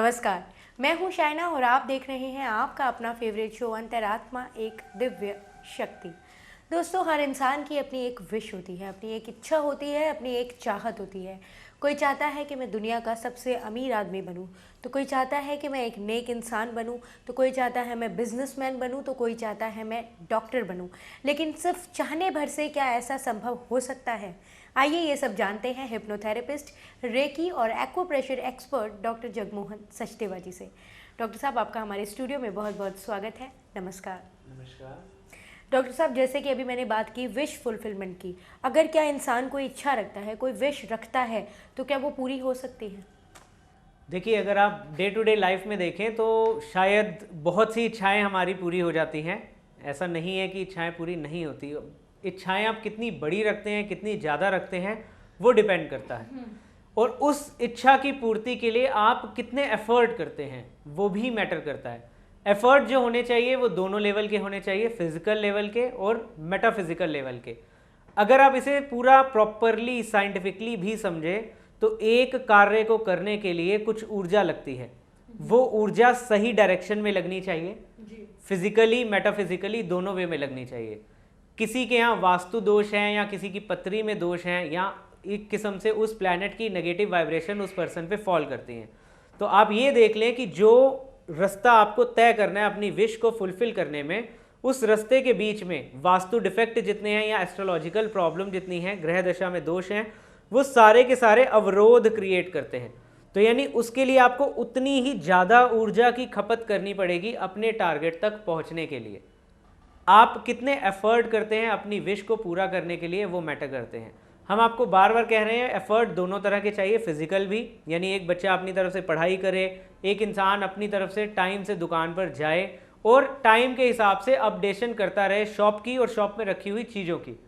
नमस्कार, मैं हूं शाइना और आप देख रहे हैं आपका अपना फेवरेट शो अंतरात्मा एक दिव्य शक्ति। दोस्तों, हर इंसान की अपनी एक विश होती है, अपनी एक इच्छा होती है, अपनी एक चाहत होती है। कोई चाहता है कि मैं दुनिया का सबसे अमीर आदमी बनूं, तो कोई चाहता है कि मैं एक नेक इंसान बनूं, तो कोई चाहता है मैं बिजनेसमैन बनूं, तो कोई चाहता है मैं डॉक्टर बनूं। लेकिन सिर्फ चाहने भर से क्या ऐसा संभव हो सकता है? आइए ये सब जानते हैं हिप्नोथेरेपिस्ट, रेकी और acupressure expert doctor Jagmohan Sachdeva ji से। डॉक्टर साहब, आपका हमारे स्टूडियो में बहुत बहुत स्वागत है। नमस्कार। नमस्कार। डॉक्टर साहब, जैसे कि अभी मैंने बात की विश फुलफिलमेंट की, अगर क्या इंसान कोई इच्छा रखता है, कोई विश रखता है, तो क्या वो पूरी हो सकती है? देखिए, अगर आप डे टू डे लाइफ में देखें तो शायद बहुत सी इच्छाएं हमारी पूरी हो जाती हैं। ऐसा नहीं है कि इच्छाएं पूरी नहीं होती। इच्छाएं आप कितनी बड़ी रखते हैं, कितनी ज़्यादा रखते हैं, वो डिपेंड करता है। और उस इच्छा की पूर्ति के लिए आप कितने एफर्ट करते हैं वो भी मैटर करता है। एफर्ट जो होने चाहिए वो दोनों लेवल के होने चाहिए, फिजिकल लेवल के और मेटाफिजिकल लेवल के। अगर आप इसे पूरा प्रॉपरली साइंटिफिकली भी समझें तो एक कार्य को करने के लिए कुछ ऊर्जा लगती है। वो ऊर्जा सही डायरेक्शन में लगनी चाहिए, फिजिकली मेटाफिजिकली दोनों वे में लगनी चाहिए। किसी के यहाँ वास्तु दोष हैं या किसी की पत्री में दोष हैं या एक किस्म से उस प्लैनेट की नेगेटिव वाइब्रेशन उस पर्सन पे फॉल करती हैं। तो आप ये देख लें कि जो रास्ता आपको तय करना है अपनी विश को फुलफिल करने में, उस रास्ते के बीच में वास्तु डिफेक्ट जितने हैं या एस्ट्रोलॉजिकल प्रॉब्लम जितनी हैं, ग्रह दशा में दोष हैं, वो सारे के सारे अवरोध क्रिएट करते हैं। तो यानी उसके लिए आपको उतनी ही ज़्यादा ऊर्जा की खपत करनी पड़ेगी अपने टारगेट तक पहुंचने के लिए। आप कितने एफर्ट करते हैं अपनी विश को पूरा करने के लिए, वो मैटर करते हैं। हम आपको बार बार कह रहे हैं एफर्ट दोनों तरह के चाहिए, फिजिकल भी, यानी एक बच्चा अपनी तरफ से पढ़ाई करे, एक इंसान अपनी तरफ से टाइम से दुकान पर जाए और टाइम के हिसाब से अपडेशन करता रहे शॉप की और शॉप में रखी हुई चीज़ों की।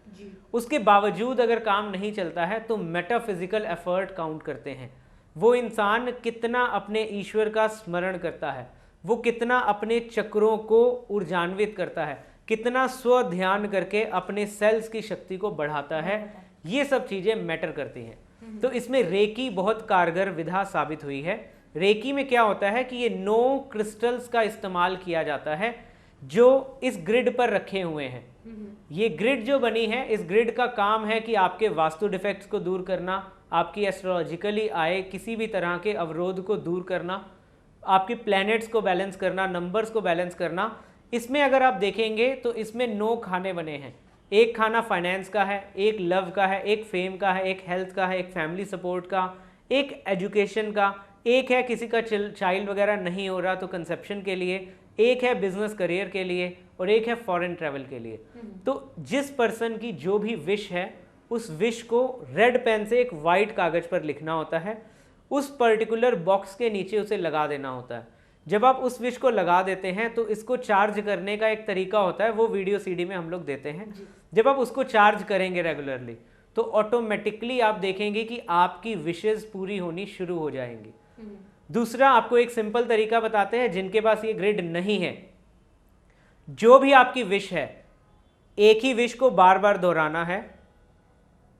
उसके बावजूद अगर काम नहीं चलता है तो मेटाफिजिकल एफर्ट काउंट करते हैं। वो इंसान कितना अपने ईश्वर का स्मरण करता है, वो कितना अपने चक्रों को ऊर्जान्वित करता है, कितना स्व ध्यान करके अपने सेल्स की शक्ति को बढ़ाता है, ये सब चीज़ें मैटर करती हैं। तो इसमें रेकी बहुत कारगर विधा साबित हुई है। रेकी में क्या होता है कि ये 9 क्रिस्टल्स का इस्तेमाल किया जाता है जो इस ग्रिड पर रखे हुए हैं। ये ग्रिड जो बनी है, इस ग्रिड का काम है कि आपके वास्तु डिफेक्ट्स को दूर करना, आपकी एस्ट्रोलॉजिकली आए किसी भी तरह के अवरोध को दूर करना, आपके प्लैनेट्स को बैलेंस करना, नंबर्स को बैलेंस करना। इसमें अगर आप देखेंगे तो इसमें 9 खाने बने हैं। एक खाना फाइनेंस का है, एक लव का है, एक फेम का है, एक हेल्थ का है, एक फैमिली सपोर्ट का, एक एजुकेशन का, एक है किसी का चाइल्ड वगैरह नहीं हो रहा तो कंसेप्शन के लिए, एक है बिजनेस करियर के लिए और एक है फॉरेन ट्रैवल के लिए। तो जिस पर्सन की जो भी विश है, उस विश को रेड पेन से एक वाइट कागज पर लिखना होता है, उस पर्टिकुलर बॉक्स के नीचे उसे लगा देना होता है। जब आप उस विश को लगा देते हैं तो इसको चार्ज करने का एक तरीका होता है, वो वीडियो सीडी में हम लोग देते हैं। जब आप उसको चार्ज करेंगे रेगुलरली तो ऑटोमेटिकली आप देखेंगे कि आपकी विशेस पूरी होनी शुरू हो जाएंगी। दूसरा, आपको एक सिंपल तरीका बताते हैं जिनके पास ये ग्रिड नहीं है। जो भी आपकी विश है, एक ही विश को बार बार दोहराना है।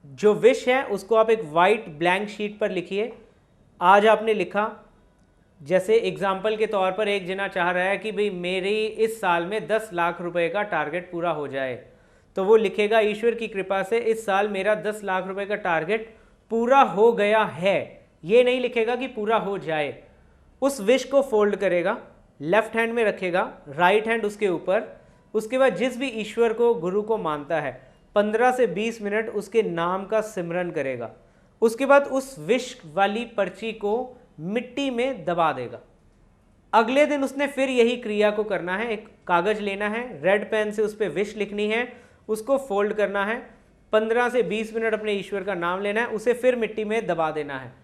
जो विश है उसको आप एक वाइट ब्लैंक शीट पर लिखिए। आज आपने लिखा, जैसे एग्जाम्पल के तौर पर एक जना चाह रहा है कि भाई मेरी इस साल में 10 लाख रुपए का टारगेट पूरा हो जाए, तो वो लिखेगा ईश्वर की कृपा से इस साल मेरा 10 लाख रुपए का टारगेट पूरा हो गया है। ये नहीं लिखेगा कि पूरा हो जाए। उस विश को फोल्ड करेगा, लेफ्ट हैंड में रखेगा, राइट हैंड उसके ऊपर। उसके बाद जिस भी ईश्वर को, गुरु को मानता है, 15 से 20 मिनट उसके नाम का सिमरन करेगा। उसके बाद उस विश वाली पर्ची को मिट्टी में दबा देगा। अगले दिन उसने फिर यही क्रिया को करना है। एक कागज लेना है, रेड पेन से उस पर विश लिखनी है, उसको फोल्ड करना है, 15 से 20 मिनट अपने ईश्वर का नाम लेना है, उसे फिर मिट्टी में दबा देना है।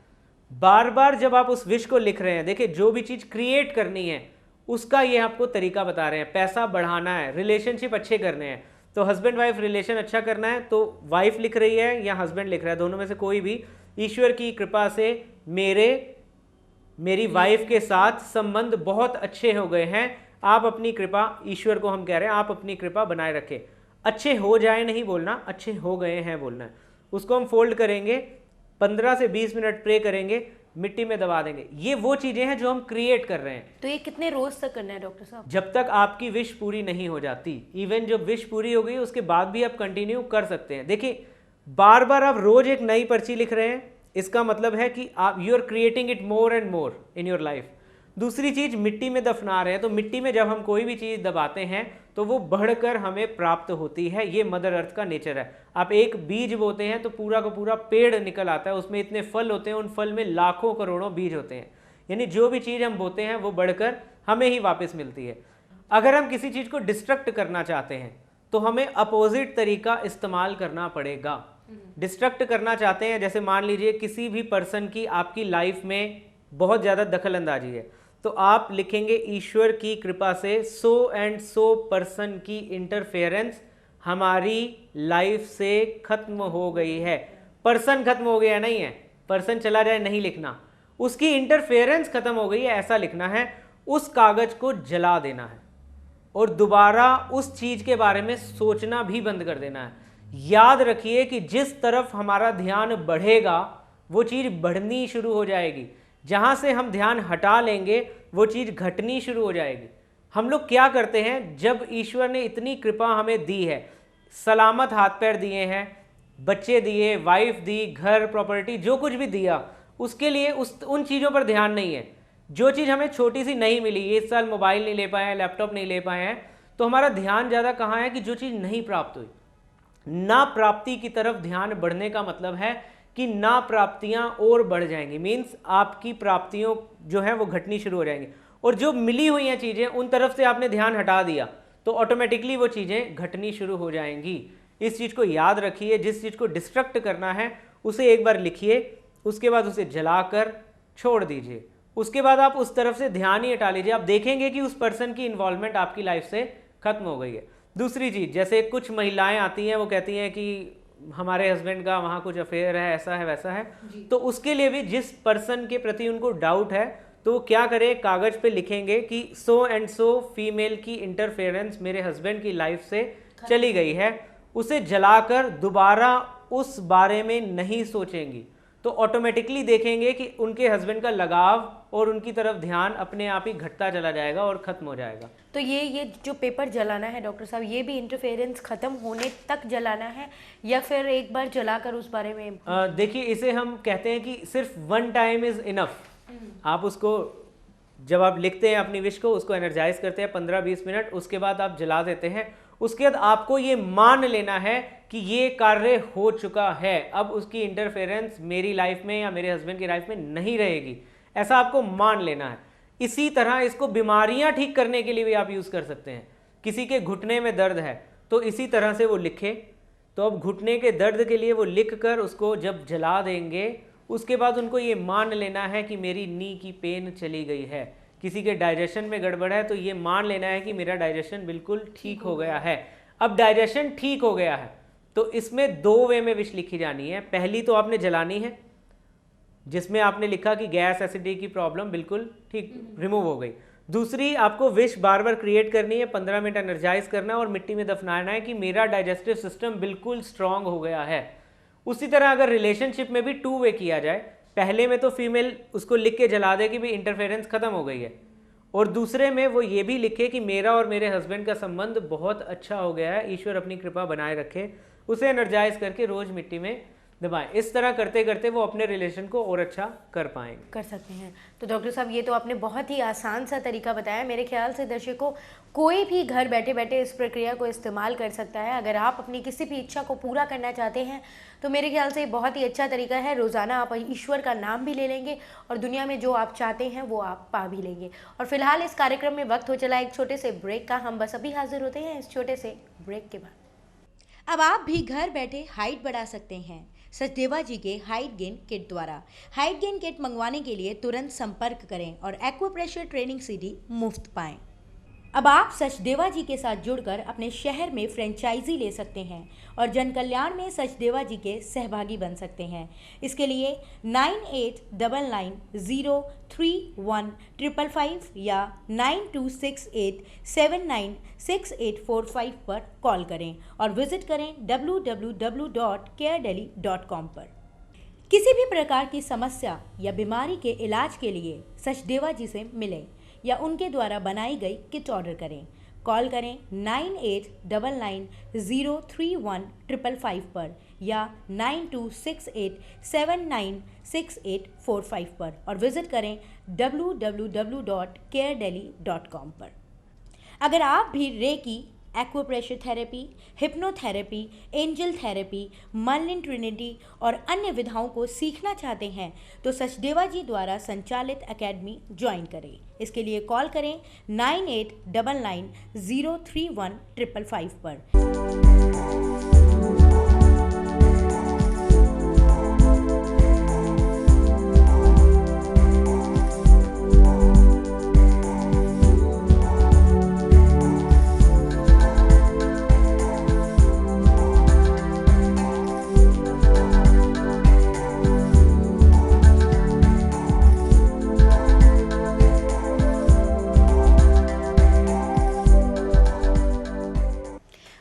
बार बार जब आप उस विश को लिख रहे हैं, देखिए जो भी चीज़ क्रिएट करनी है उसका ये आपको तरीका बता रहे हैं। पैसा बढ़ाना है, रिलेशनशिप अच्छे करने हैं, तो हस्बैंड वाइफ रिलेशन अच्छा करना है तो वाइफ लिख रही है या हस्बैंड लिख रहा है, दोनों में से कोई भी, ईश्वर की कृपा से मेरी वाइफ के साथ संबंध बहुत अच्छे हो गए हैं। आप अपनी कृपा, ईश्वर को हम कह रहे हैं, आप अपनी कृपा बनाए रखें। अच्छे हो जाए नहीं बोलना, अच्छे हो गए हैं बोलना है। उसको हम फोल्ड करेंगे, 15 से 20 मिनट प्रे करेंगे। मिट्टी में दबा देंगे। ये वो चीजें हैं जो हम क्रिएट कर रहे हैं। तो ये कितने रोज तक करना है डॉक्टर साहब? जब तक आपकी विश पूरी नहीं हो जाती। इवन जब विश पूरी हो गई उसके बाद भी आप कंटिन्यू कर सकते हैं। देखिए, बार बार आप रोज एक नई पर्ची लिख रहे हैं, इसका मतलब है कि आप you are creating it more and more in your life. दूसरी चीज, मिट्टी में दफना रहे हैं, तो मिट्टी में जब हम कोई भी चीज दबाते हैं तो वो बढ़कर हमें प्राप्त होती है। ये मदर अर्थ का नेचर है। आप एक बीज बोते हैं तो पूरा का पूरा पेड़ निकल आता है, उसमें इतने फल होते हैं, उन फल में लाखों करोड़ों बीज होते हैं। यानी जो भी चीज हम बोते हैं वो बढ़कर हमें ही वापस मिलती है। अगर हम किसी चीज को डिस्ट्रक्ट करना चाहते हैं तो हमें अपोजिट तरीका इस्तेमाल करना पड़ेगा। डिस्ट्रक्ट करना चाहते हैं, जैसे मान लीजिए किसी भी पर्सन की आपकी लाइफ में बहुत ज़्यादा दखल अंदाजी है, तो आप लिखेंगे ईश्वर की कृपा से 100 एंड 100 पर्सन की इंटरफेरेंस हमारी लाइफ से खत्म हो गई है। पर्सन खत्म हो गया नहीं है, पर्सन चला जाए नहीं लिखना, उसकी इंटरफेरेंस खत्म हो गई है ऐसा लिखना है। उस कागज को जला देना है और दोबारा उस चीज के बारे में सोचना भी बंद कर देना है। याद रखिए कि जिस तरफ हमारा ध्यान बढ़ेगा वो चीज बढ़नी शुरू हो जाएगी, जहां से हम ध्यान हटा लेंगे वो चीज घटनी शुरू हो जाएगी। हम लोग क्या करते हैं, जब ईश्वर ने इतनी कृपा हमें दी है, सलामत हाथ पैर दिए हैं, बच्चे दिए, वाइफ दी, घर, प्रॉपर्टी, जो कुछ भी दिया, उसके लिए उन चीज़ों पर ध्यान नहीं है। जो चीज़ हमें छोटी सी नहीं मिली, इस साल मोबाइल नहीं ले पाए हैं, लैपटॉप नहीं ले पाए हैं, तो हमारा ध्यान ज़्यादा कहाँ है कि जो चीज़ नहीं प्राप्त हुई। ना प्राप्ति की तरफ ध्यान बढ़ने का मतलब है कि ना प्राप्तियां और बढ़ जाएंगी, मीन्स आपकी प्राप्तियों जो है वो घटनी शुरू हो जाएंगी। और जो मिली हुई हैं चीज़ें उन तरफ से आपने ध्यान हटा दिया तो ऑटोमेटिकली वो चीज़ें घटनी शुरू हो जाएंगी। इस चीज़ को याद रखिए। जिस चीज़ को डिस्ट्रक्ट करना है उसे एक बार लिखिए, उसके बाद उसे जलाकर छोड़ दीजिए, उसके बाद आप उस तरफ से ध्यान ही हटा लीजिए। आप देखेंगे कि उस पर्सन की इन्वॉल्वमेंट आपकी लाइफ से खत्म हो गई है। दूसरी चीज़, जैसे कुछ महिलाएं आती हैं, वो कहती हैं कि हमारे हस्बैंड का वहाँ कुछ अफेयर है, ऐसा है वैसा है, तो उसके लिए भी जिस पर्सन के प्रति उनको डाउट है तो वो क्या करें, कागज पे लिखेंगे कि 100 एंड 100 फीमेल की इंटरफेरेंस मेरे हस्बैंड की लाइफ से चली गई है। उसे जलाकर दोबारा उस बारे में नहीं सोचेंगी तो ऑटोमेटिकली देखेंगे कि उनके हस्बैंड का लगाव और उनकी तरफ ध्यान अपने आप ही घटता चला जाएगा और खत्म हो जाएगा। तो ये जो पेपर जलाना है डॉक्टर साहब, ये भी इंटरफेरेंस खत्म होने तक जलाना है या फिर एक बार जलाकर उस बारे में? देखिए, इसे हम कहते हैं कि सिर्फ वन टाइम इज इनफ। आप उसको जब आप लिखते हैं अपनी विश को, उसको एनर्जाइज करते हैं 15-20 मिनट, उसके बाद आप जला देते हैं। उसके बाद आपको ये मान लेना है कि ये कार्य हो चुका है, अब उसकी इंटरफेरेंस मेरी लाइफ में या मेरे हस्बैंड की लाइफ में नहीं रहेगी, ऐसा आपको मान लेना है। इसी तरह इसको बीमारियां ठीक करने के लिए भी आप यूज़ कर सकते हैं। किसी के घुटने में दर्द है तो इसी तरह से वो लिखे, तो अब घुटने के दर्द के लिए वो लिख कर उसको जब जला देंगे, उसके बाद उनको ये मान लेना है कि मेरी नी की पेन चली गई है। किसी के डाइजेशन में गड़बड़ है तो ये मान लेना है कि मेरा डाइजेशन बिल्कुल ठीक हो गया है। अब डाइजेशन ठीक हो गया है तो इसमें 2 वे में विश लिखी जानी है। पहली तो आपने जलानी है, जिसमें आपने लिखा कि गैस एसिडिटी की प्रॉब्लम बिल्कुल ठीक रिमूव हो गई। दूसरी, आपको विश बार बार क्रिएट करनी है, 15 मिनट एनर्जाइज करना है और मिट्टी में दफनाना है कि मेरा डाइजेस्टिव सिस्टम बिल्कुल स्ट्रांग हो गया है। उसी तरह अगर रिलेशनशिप में भी 2 वे किया जाए, पहले में तो फीमेल उसको लिख के जला दे कि भाई इंटरफेरेंस खत्म हो गई है, और दूसरे में वो ये भी लिखे कि मेरा और मेरे हस्बैंड का संबंध बहुत अच्छा हो गया है, ईश्वर अपनी कृपा बनाए रखे। उसे एनर्जाइज करके रोज मिट्टी में दबाएं। इस तरह करते करते वो अपने रिलेशन को और अच्छा कर पाएंगे, कर सकते हैं। तो डॉक्टर साहब, ये तो आपने बहुत ही आसान सा तरीका बताया। मेरे ख्याल से दर्शकों, कोई भी घर बैठे बैठे इस प्रक्रिया को इस्तेमाल कर सकता है। अगर आप अपनी किसी भी इच्छा को पूरा करना चाहते हैं तो मेरे ख्याल से बहुत ही अच्छा तरीका है। रोज़ाना आप ईश्वर का नाम भी ले लेंगे और दुनिया में जो आप चाहते हैं वो आप पा भी लेंगे। और फिलहाल इस कार्यक्रम में वक्त हो चला एक छोटे से ब्रेक का। हम बस अभी हाजिर होते हैं इस छोटे से ब्रेक के बाद। अब आप भी घर बैठे हाइट बढ़ा सकते हैं सचदेवा जी के हाइट गेन किट द्वारा। हाइट गेन किट मंगवाने के लिए तुरंत संपर्क करें और एक्वाप्रेशर ट्रेनिंग सीडी मुफ्त पाएं। अब आप सचदेवा जी के साथ जुड़कर अपने शहर में फ्रेंचाइजी ले सकते हैं और जन कल्याण में सचदेवा जी के सहभागी बन सकते हैं। इसके लिए 9899031555 या 9268796845 पर कॉल करें और विजिट करें www.caredelhi.com पर। किसी भी प्रकार की समस्या या बीमारी के इलाज के लिए सचदेवा जी से मिलें या उनके द्वारा बनाई गई किट ऑर्डर करें। कॉल करें 9899031555 पर या 9268796845 पर और विज़िट करें www.caredelhi.com पर। अगर आप भी reiki, acupressure therapy, hypnotherapy, angel therapy, Merlin Trinity और अन्य विधाओं को सीखना चाहते हैं तो सचदेवा जी द्वारा संचालित एकेडमी ज्वाइन करें। इसके लिए कॉल करें 9899031555 पर।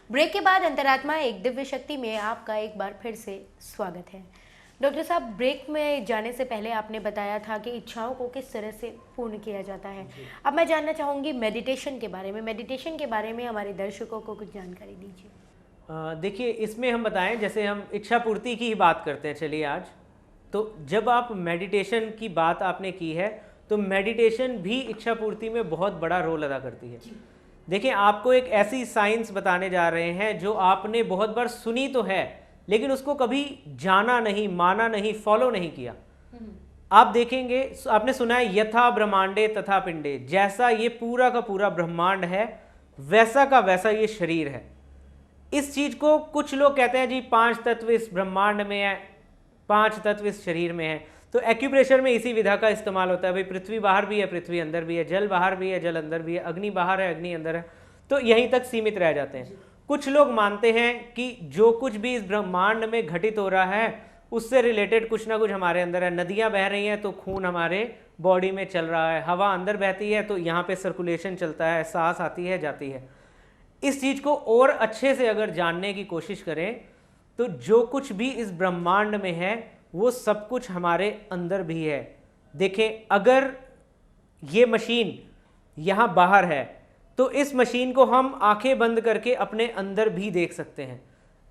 ब्रेक के बाद अंतरात्मा एक दिव्य शक्ति में आपका एक बार फिर से स्वागत है। डॉक्टर साहब, ब्रेक में जाने से पहले आपने बताया था कि इच्छाओं को किस तरह से पूर्ण किया जाता है। अब मैं जानना चाहूँगी मेडिटेशन के बारे में। मेडिटेशन के बारे में हमारे दर्शकों को कुछ जानकारी दीजिए। देखिए, इसमें हम बताएं, जैसे हम इच्छा पूर्ति की ही बात करते हैं। चलिए आज तो जब आप मेडिटेशन की बात आपने की है तो मेडिटेशन भी इच्छा पूर्ति में बहुत बड़ा रोल अदा करती है। देखिए, आपको एक ऐसी साइंस बताने जा रहे हैं जो आपने बहुत बार सुनी तो है लेकिन उसको कभी जाना नहीं, माना नहीं, फॉलो नहीं किया। आप देखेंगे, आपने सुना है यथा ब्रह्मांडे तथा पिंडे, जैसा ये पूरा का पूरा ब्रह्मांड है वैसा का वैसा ये शरीर है। इस चीज को कुछ लोग कहते हैं जी 5 तत्व इस ब्रह्मांड में है, 5 तत्व इस शरीर में है। तो एक्यूप्रेशर में इसी विधा का इस्तेमाल होता है। भाई पृथ्वी बाहर भी है, पृथ्वी अंदर भी है, जल बाहर भी है, जल अंदर भी है, अग्नि बाहर है, अग्नि अंदर है। तो यहीं तक सीमित रह जाते हैं। कुछ लोग मानते हैं कि जो कुछ भी इस ब्रह्मांड में घटित हो रहा है उससे रिलेटेड कुछ ना कुछ हमारे अंदर है। नदियां बह रही हैं तो खून हमारे बॉडी में चल रहा है, हवा अंदर बहती है तो यहाँ पे सर्कुलेशन चलता है, सांस आती है जाती है। इस चीज को और अच्छे से अगर जानने की कोशिश करें तो जो कुछ भी इस ब्रह्मांड में है वो सब कुछ हमारे अंदर भी है। देखें, अगर ये मशीन यहाँ बाहर है तो इस मशीन को हम आंखें बंद करके अपने अंदर भी देख सकते हैं।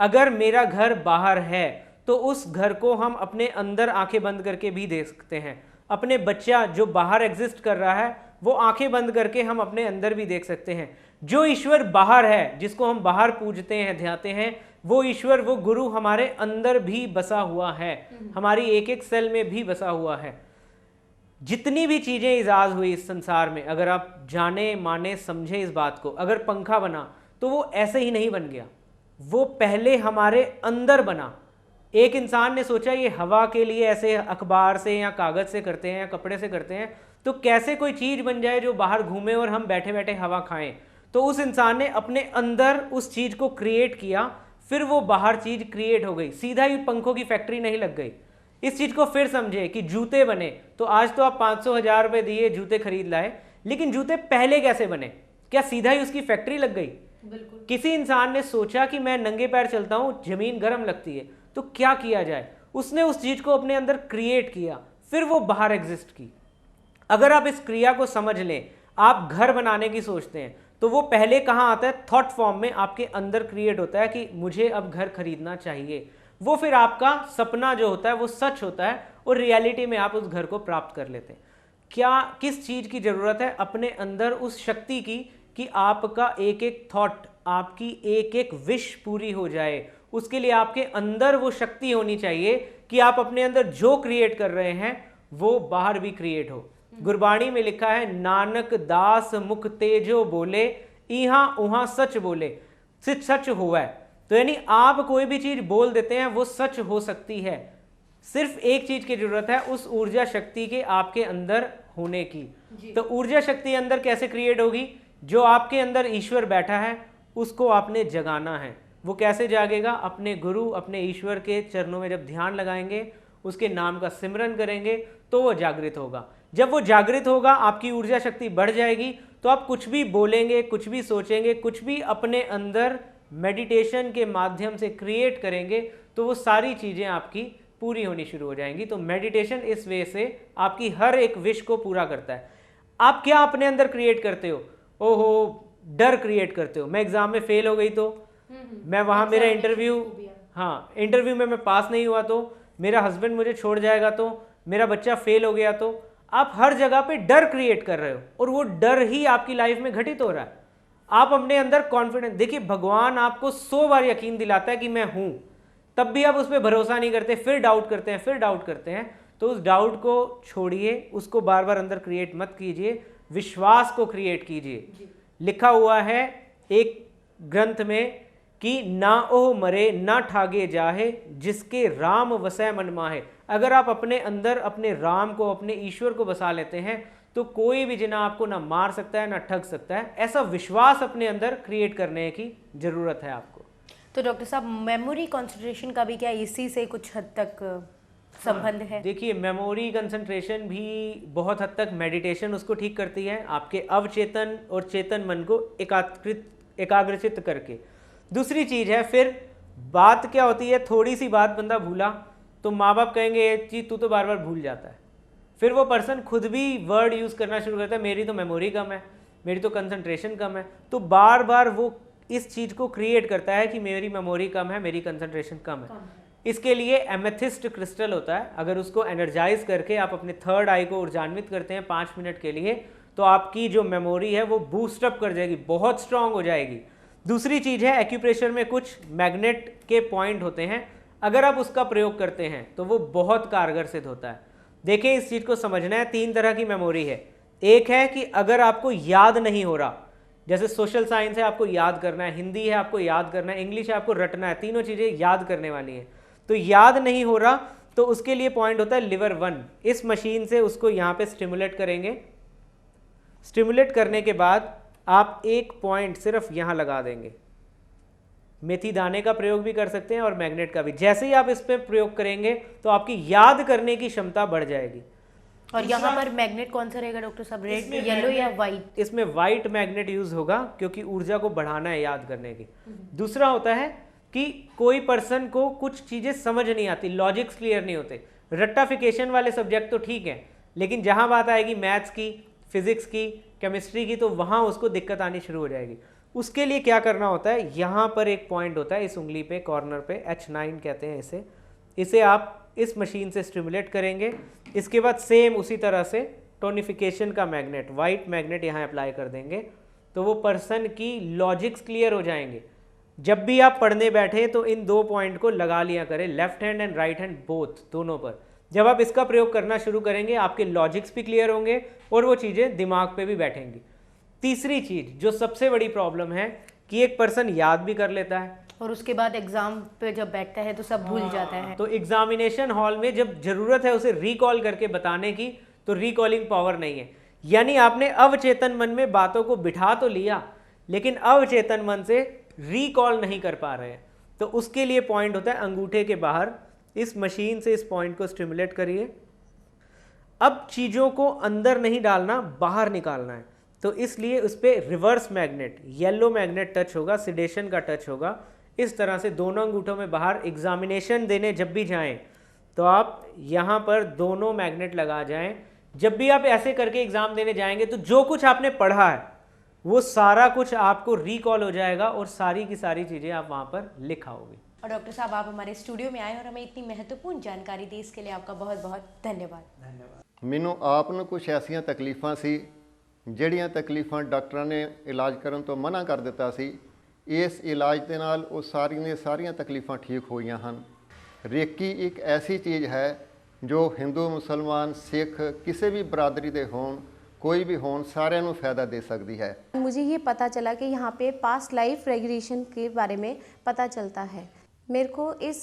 अगर मेरा घर बाहर है तो उस घर को हम अपने अंदर आंखें बंद करके भी देख सकते हैं। अपने बच्चा जो बाहर एग्जिस्ट कर रहा है वो आंखें बंद करके हम अपने अंदर भी देख सकते हैं। जो ईश्वर बाहर है, जिसको हम बाहर पूजते हैं, ध्याते हैं, वो ईश्वर, वो गुरु हमारे अंदर भी बसा हुआ है, हमारी एक एक सेल में भी बसा हुआ है। जितनी भी चीजें इजाज हुई इस संसार में, अगर आप जाने माने समझे इस बात को, अगर पंखा बना तो वो ऐसे ही नहीं बन गया, वो पहले हमारे अंदर बना। एक इंसान ने सोचा ये हवा के लिए ऐसे अखबार से या कागज से करते हैं या कपड़े से करते हैं, तो कैसे कोई चीज बन जाए जो बाहर घूमे और हम बैठे बैठे हवा खाएं। तो उस इंसान ने अपने अंदर उस चीज को क्रिएट किया, फिर वो बाहर चीज क्रिएट हो गई। सीधा ही पंखों की फैक्ट्री नहीं लग गई। इस चीज को फिर समझे कि जूते बने, तो आज तो आप 500,000 रुपए दिए जूते खरीद लाए, लेकिन जूते पहले कैसे बने? क्या सीधा ही उसकी फैक्ट्री लग गई? बिल्कुल। किसी इंसान ने सोचा कि मैं नंगे पैर चलता हूं, जमीन गर्म लगती है, तो क्या किया जाए? उसने उस चीज को अपने अंदर क्रिएट किया, फिर वो बाहर एग्जिस्ट की। अगर आप इस क्रिया को समझ लें, आप घर बनाने की सोचते हैं तो वो पहले कहाँ आता है? थॉट फॉर्म में आपके अंदर क्रिएट होता है कि मुझे अब घर खरीदना चाहिए। वो फिर आपका सपना जो होता है वो सच होता है और रियलिटी में आप उस घर को प्राप्त कर लेते हैं। क्या किस चीज की जरूरत है? अपने अंदर उस शक्ति की कि आपका एक एक थॉट, आपकी एक एक विश पूरी हो जाए। उसके लिए आपके अंदर वो शक्ति होनी चाहिए कि आप अपने अंदर जो क्रिएट कर रहे हैं वो बाहर भी क्रिएट हो। गुरबाणी में लिखा है, नानक दास मुख तेजो बोले, इहां उहां सच बोले, सच हुआ है। तो यानी आप कोई भी चीज बोल देते हैं वो सच हो सकती है। सिर्फ एक चीज की जरूरत है, उस ऊर्जा शक्ति के आपके अंदर होने की। तो ऊर्जा शक्ति अंदर कैसे क्रिएट होगी? जो आपके अंदर ईश्वर बैठा है उसको आपने जगाना है। वो कैसे जागेगा? अपने गुरु, अपने ईश्वर के चरणों में जब ध्यान लगाएंगे, उसके नाम का सिमरन करेंगे तो वो जागृत होगा। जब वो जागृत होगा, आपकी ऊर्जा शक्ति बढ़ जाएगी, तो आप कुछ भी बोलेंगे, कुछ भी सोचेंगे, कुछ भी अपने अंदर मेडिटेशन के माध्यम से क्रिएट करेंगे तो वो सारी चीजें आपकी पूरी होनी शुरू हो जाएंगी। तो मेडिटेशन इस वे से आपकी हर एक विश को पूरा करता है। आप क्या अपने अंदर क्रिएट करते हो? ओहो, डर क्रिएट करते हो। मैं एग्जाम में फेल हो गई तो, मैं वहाँ मेरा इंटरव्यू, हाँ इंटरव्यू में मैं पास नहीं हुआ तो, मेरा हस्बैंड मुझे छोड़ जाएगा तो, मेरा बच्चा फेल हो गया तो, आप हर जगह पे डर क्रिएट कर रहे हो और वो डर ही आपकी लाइफ में घटित हो रहा है। आप अपने अंदर कॉन्फिडेंस, देखिए भगवान आपको 100 बार यकीन दिलाता है कि मैं हूं, तब भी आप उस पर भरोसा नहीं करते, फिर डाउट करते हैं, फिर डाउट करते हैं। तो उस डाउट को छोड़िए, उसको बार बार अंदर क्रिएट मत कीजिए, विश्वास को क्रिएट कीजिए। लिखा हुआ है एक ग्रंथ में कि ना ओह मरे ना ठागे जाहे, जिसके राम वसै मन माहे। अगर आप अपने अंदर अपने राम को, अपने ईश्वर को बसा लेते हैं तो कोई भी जिन्ना आपको ना मार सकता है ना ठग सकता है। ऐसा विश्वास अपने अंदर क्रिएट करने की जरूरत है आपको। तो डॉक्टर साहब, मेमोरी कंसंट्रेशन का भी क्या इसी से कुछ हद तक संबंध है? देखिए, मेमोरी कंसंट्रेशन भी बहुत हद तक मेडिटेशन उसको ठीक करती है, आपके अवचेतन और चेतन मन को एकाग्रचित करके। दूसरी चीज है, फिर बात क्या होती है, थोड़ी सी बात बंदा भूला तो माँ बाप कहेंगे ये चीज़ तू तो बार बार भूल जाता है। फिर वो पर्सन खुद भी वर्ड यूज़ करना शुरू करता है, मेरी तो मेमोरी कम है, मेरी तो कंसंट्रेशन कम है। तो बार बार वो इस चीज़ को क्रिएट करता है कि मेरी मेमोरी कम है, मेरी कंसंट्रेशन कम है। इसके लिए एमेथिस्ट क्रिस्टल होता है, अगर उसको एनर्जाइज करके आप अपने थर्ड आई को ऊर्जान्वित करते हैं 5 मिनट के लिए, तो आपकी जो मेमोरी है वो बूस्टअप कर जाएगी, बहुत स्ट्रांग हो जाएगी। दूसरी चीज़ है, एक्यूप्रेशर में कुछ मैग्नेट के पॉइंट होते हैं, अगर आप उसका प्रयोग करते हैं तो वो बहुत कारगर सिद्ध होता है। देखें, इस चीज़ को समझना है, 3 तरह की मेमोरी है। एक है कि अगर आपको याद नहीं हो रहा, जैसे सोशल साइंस है आपको याद करना है, हिंदी है आपको याद करना है, इंग्लिश है आपको रटना है, तीनों चीज़ें याद करने वाली हैं। तो याद नहीं हो रहा तो उसके लिए पॉइंट होता है लिवर 1। इस मशीन से उसको यहाँ पे स्टिमुलेट करेंगे। स्टिमुलेट करने के बाद आप एक पॉइंट सिर्फ यहाँ लगा देंगे। मेथी दाने का प्रयोग भी कर सकते हैं और मैग्नेट का भी। जैसे ही आप इस पर प्रयोग करेंगे तो आपकी याद करने की क्षमता बढ़ जाएगी। और यहाँ पर मैग्नेट कौन सा रहेगा डॉक्टर साहब, रेड, येलो या वाइट? इसमें वाइट मैग्नेट यूज होगा क्योंकि ऊर्जा को बढ़ाना है याद करने की। दूसरा होता है कि कोई पर्सन को कुछ चीजें समझ नहीं आती, लॉजिक्स क्लियर नहीं होते। रट्टाफिकेशन वाले सब्जेक्ट तो ठीक है, लेकिन जहां बात आएगी मैथ्स की, फिजिक्स की, केमिस्ट्री की, तो वहां उसको दिक्कत आनी शुरू हो जाएगी। उसके लिए क्या करना होता है, यहाँ पर एक पॉइंट होता है इस उंगली पे, कॉर्नर पे, H9 कहते हैं इसे आप इस मशीन से स्टिमुलेट करेंगे। इसके बाद सेम उसी तरह से टोनिफिकेशन का मैग्नेट, वाइट मैग्नेट यहाँ अप्लाई कर देंगे, तो वो पर्सन की लॉजिक्स क्लियर हो जाएंगे। जब भी आप पढ़ने बैठे तो इन 2 पॉइंट को लगा लिया करें, left hand and right hand both, दोनों पर। जब आप इसका प्रयोग करना शुरू करेंगे आपके लॉजिक्स भी क्लियर होंगे और वो चीज़ें दिमाग पे भी बैठेंगी। तीसरी चीज जो सबसे बड़ी प्रॉब्लम है कि एक पर्सन याद भी कर लेता है और उसके बाद एग्जाम पे जब बैठता है तो सब भूल जाता है। तो एग्जामिनेशन हॉल में जब जरूरत है उसे रिकॉल करके बताने की, तो रिकॉलिंग पावर नहीं है। यानी आपने अवचेतन मन में बातों को बिठा तो लिया, लेकिन अवचेतन मन से रिकॉल नहीं कर पा रहे हैं। तो उसके लिए पॉइंट होता है अंगूठे के बाहर, इस मशीन से इस पॉइंट को स्टिमुलेट करिए। अब चीज़ों को अंदर नहीं डालना, बाहर निकालना है, तो इसलिए उस पर reverse magnet, yellow magnet touch होगा, सिडेशन का टच होगा। इस तरह से दोनों अंगूठों में बाहर, एग्जामिनेशन देने जब भी जाएं तो आप यहाँ पर दोनों मैग्नेट लगा जाएं। जब भी आप ऐसे करके एग्जाम देने जाएंगे तो जो कुछ आपने पढ़ा है वो सारा कुछ आपको रिकॉल हो जाएगा और सारी की सारी चीज़ें आप वहाँ पर लिखाओगे। और डॉक्टर साहब, आप हमारे स्टूडियो में आए और हमें इतनी महत्वपूर्ण जानकारी दी, इसके लिए आपका बहुत बहुत धन्यवाद। ਮੈਨੂੰ ਆਪ ਨੂੰ ਕੁਝ ਐਸੀਆਂ ਤਕਲੀਫਾਂ ਸੀ ਜਿਹੜੀਆਂ ਤਕਲੀਫਾਂ ਡਾਕਟਰਾਂ ਨੇ ਇਲਾਜ ਕਰਨ ਤੋਂ ਮਨਾ ਕਰ ਦਿੱਤਾ ਸੀ। ਇਸ ਇਲਾਜ ਦੇ ਨਾਲ ਉਹ ਸਾਰੀਆਂ ਤਕਲੀਫਾਂ ਠੀਕ ਹੋਈਆਂ ਹਨ। ਰੇਕੀ ਇੱਕ ਐਸੀ ਚੀਜ਼ ਹੈ ਜੋ ਹਿੰਦੂ, ਮੁਸਲਮਾਨ, ਸਿੱਖ ਕਿਸੇ ਵੀ ਬਰਾਦਰੀ ਦੇ ਹੋਣ, कोई भी हों, सारे ਨੂੰ फ़ायदा दे सकती है। मुझे ये पता चला कि यहाँ पे पास्ट लाइफ रेगुलेशन के बारे में पता चलता है। मेरे को इस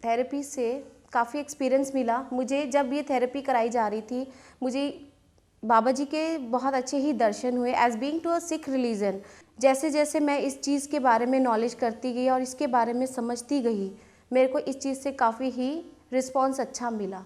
थेरेपी से काफ़ी एक्सपीरियंस मिला। मुझे जब ये थेरेपी कराई जा रही थी, मुझे बाबा जी के बहुत अच्छे ही दर्शन हुए। As being to a Sikh religion, जैसे जैसे मैं इस चीज़ के बारे में नॉलेज करती गई और इसके बारे में समझती गई, मेरे को इस चीज़ से काफ़ी ही रिस्पॉन्स अच्छा मिला।